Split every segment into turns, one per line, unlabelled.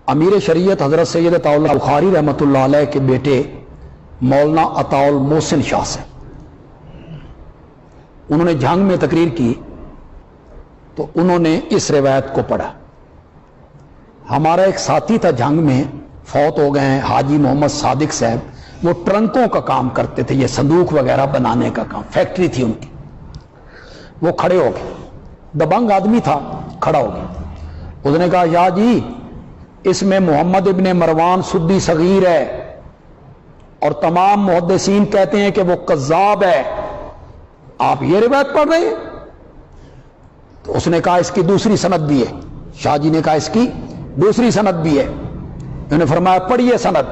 امیر شریعت حضرت سید عطاءاللہ بخاری رحمۃ اللہ علیہ کے بیٹے مولانا عطاء المحسن شاہ سے انہوں نے جنگ میں تقریر کی تو انہوں نے اس روایت کو پڑھا. ہمارا ایک ساتھی تھا جنگ میں، فوت ہو گئے ہیں، حاجی محمد صادق صاحب، وہ ٹرنکوں کا کام کرتے تھے، یہ صندوق وغیرہ بنانے کا کام، فیکٹری تھی ان کی. وہ کھڑے ہو گئے، دبنگ آدمی تھا، کھڑا ہو گیا. اس نے کہا یا جی اس میں محمد ابن مروان سدی صغیر ہے اور تمام محدثین کہتے ہیں کہ وہ کذاب ہے، آپ یہ روایت پڑھ رہے ہیں؟ تو اس نے کہا اس کی دوسری سند بھی ہے. شاہ جی نے کہا اس کی دوسری سند بھی ہے. انہوں نے فرمایا پڑھیے سند،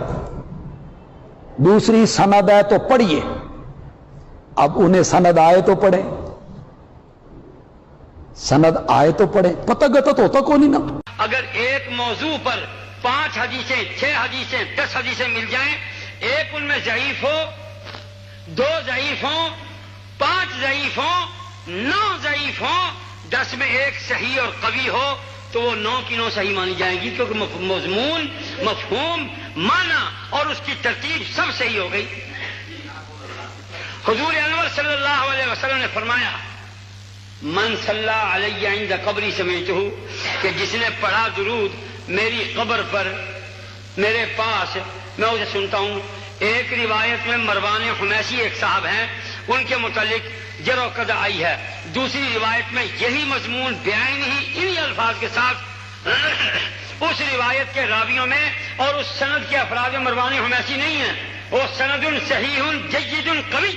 دوسری سند ہے تو پڑھیے. اب انہیں سند آئے تو پڑھیں، سند آئے تو پڑھیں، پتہ گتا تو ہوتا کون ہی نا.
اگر ایک موضوع پر 5 حدیثیں 6 حدیثیں 10 حدیثیں مل جائیں، ایک ان میں ضعیف ہو، 2 ضعیف ہوں، 5 ضعیف ہوں، 9 ضعیف ہوں، 10 میں ایک صحیح اور قوی ہو تو وہ 9 کی 9 صحیح مانی جائیں گی، کیونکہ مضمون، مفہوم، معنی اور اس کی ترتیب سب صحیح ہو گئی. حضور انور صلی اللہ علیہ وسلم نے فرمایا من صلی علی عند قبری سمیتہ، کہ جس نے پڑھا درود میری قبر پر میرے پاس، میں اسے سنتا ہوں. ایک روایت میں مروان حمیسی ایک صاحب ہیں، ان کے متعلق جرح و قدع آئی ہے. دوسری روایت میں یہی مضمون بیان ہی انہی الفاظ کے ساتھ اس روایت کے راویوں میں اور اس سند کے افراد میں مروان حمیسی نہیں ہے. وہ سند صحیح جید قوی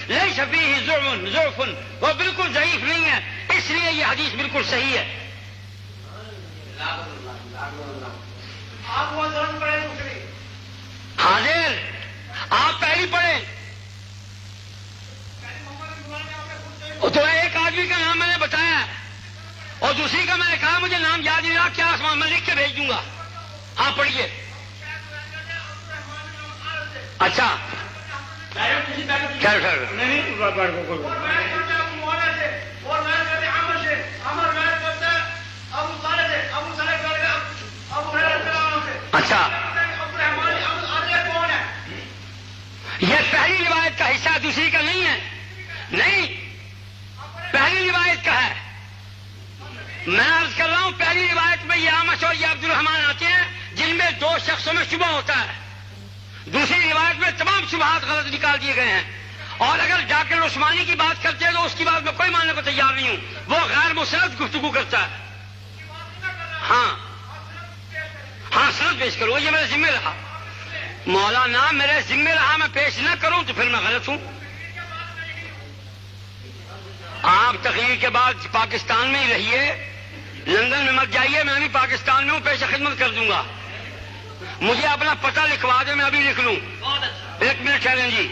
لیس فیہ ضعف، وہ بالکل ضعیف نہیں ہے، اس لیے یہ حدیث بالکل صحیح ہے. حاضر آپ پہلی پڑھیں. تو ایک آدمی کا نام میں نے بتایا اور دوسری کا میں نے کہا مجھے نام یاد نہیں رہا، کیا آسمان میں لکھ کے بھیج دوں گا. آپ پڑھیے. اچھا اچھا، یہ پہلی روایت کا حصہ دوسری کا نہیں ہے. نہیں، پہلی روایت کا ہے. میں عرض کر رہا ہوں پہلی روایت میں یہ اعمش اور یہ عبد الرحمن آتے ہیں جن میں 2 شخصوں میں شبہ ہوتا ہے. دوسری روایت میں تمام شبہات غلط نکال دیے گئے ہیں. اور اگر جاکر عثمانی کی بات کرتے ہیں تو اس کی بات میں کوئی ماننے کو تیار نہیں ہوں، وہ غیر مسند گفتگو کرتا ہے. ہاں سند پیش کرو، یہ میرے ذمہ رہا. مولانا میرے ذمہ رہا، میں پیش نہ کروں تو پھر میں غلط ہوں. آپ تقریر کے بعد پاکستان میں ہی رہیے، لندن میں مت جائیے. میں بھی پاکستان میں ہوں، پیش خدمت کر دوں گا. مجھے اپنا پتہ لکھوا دیں، میں ابھی لکھ لوں. 1 منٹ ٹھہریں جی.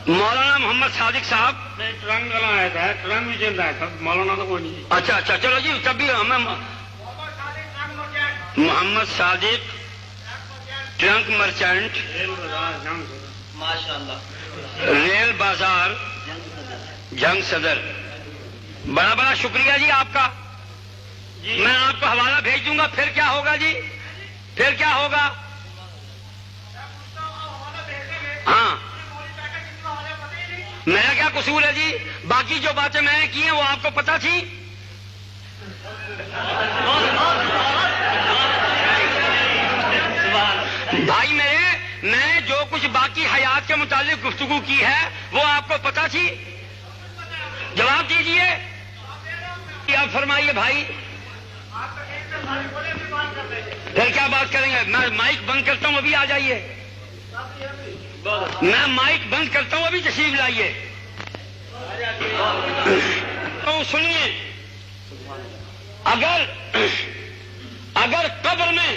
مولانا محمد صادق صاحب.
ٹرنک والا آیا تھا، ٹرنک بھی چل رہا تھا، مولانا تو کوئی نہیں.
اچھا چلو جی، تب بھی ہمیں محمد صادق ٹرنک مرچنٹ،
ماشاء اللہ،
ریل بازار، جنگ صدر. بڑا بڑا شکریہ جی آپ کا. میں آپ کو حوالہ بھیج دوں گا. پھر کیا ہوگا جی؟ پھر کیا ہوگا؟ ہاں، میرا کیا قصور ہے جی؟ باقی جو باتیں میں نے کی ہیں وہ آپ کو پتہ تھی؟ بھائی میرے، میں جو کچھ باقی حیات کے متعلق گفتگو کی ہے وہ آپ کو پتہ تھی؟ جواب دیجئے. اب فرمائیے بھائی، پھر کیا بات کریں گے؟ میں مائک بند کرتا ہوں، ابھی آ جائیے. میں مائک بند کرتا ہوں، ابھی تشریف لائیے. تو سنیے، اگر قبر میں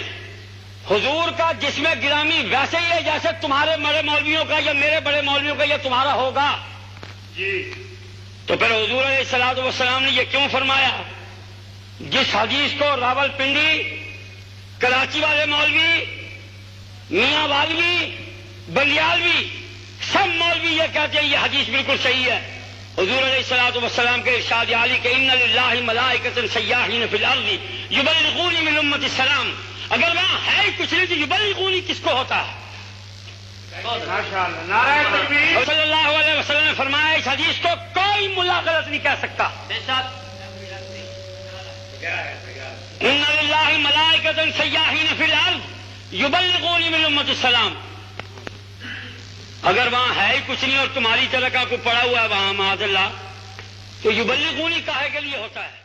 حضور کا جسم گرامی ویسے ہی ہے جیسے تمہارے بڑے مولویوں کا یا میرے بڑے مولویوں کا یا تمہارا ہوگا
جی،
تو پھر حضور علیہ الصلوۃ والسلام نے یہ کیوں فرمایا؟ جس حدیث کو راول پنڈی، کراچی والے مولوی، میاں والوی، بلیالوی، سب مولوی یہ کہتے ہیں یہ حدیث بالکل صحیح ہے. حضور علیہ الصلوۃ والسلام کے ارشاد عالی کہ ان للہ ملائکۃ سیاحین فی الارض یبلغونی من امت السلام. اگر وہاں ہے ہی کچھ نہیں تو یبلغونی کس کو ہوتا ہے؟
ماشاءاللہ نعرہ تکبیر.
صلی اللہ علیہ وسلم نے فرمایا اس حدیث کو کوئی ملا غلط نہیں کہہ سکتا. ان للہ ملائکۃ سیاحین فی الارض یبلغونی من امت السلام. اگر وہاں ہے ہی کچھ نہیں اور تمہاری طرح کا کوئی پڑا ہوا ہے وہاں معاذ اللہ تو یبلغونی کاہے کے لیے ہوتا ہے؟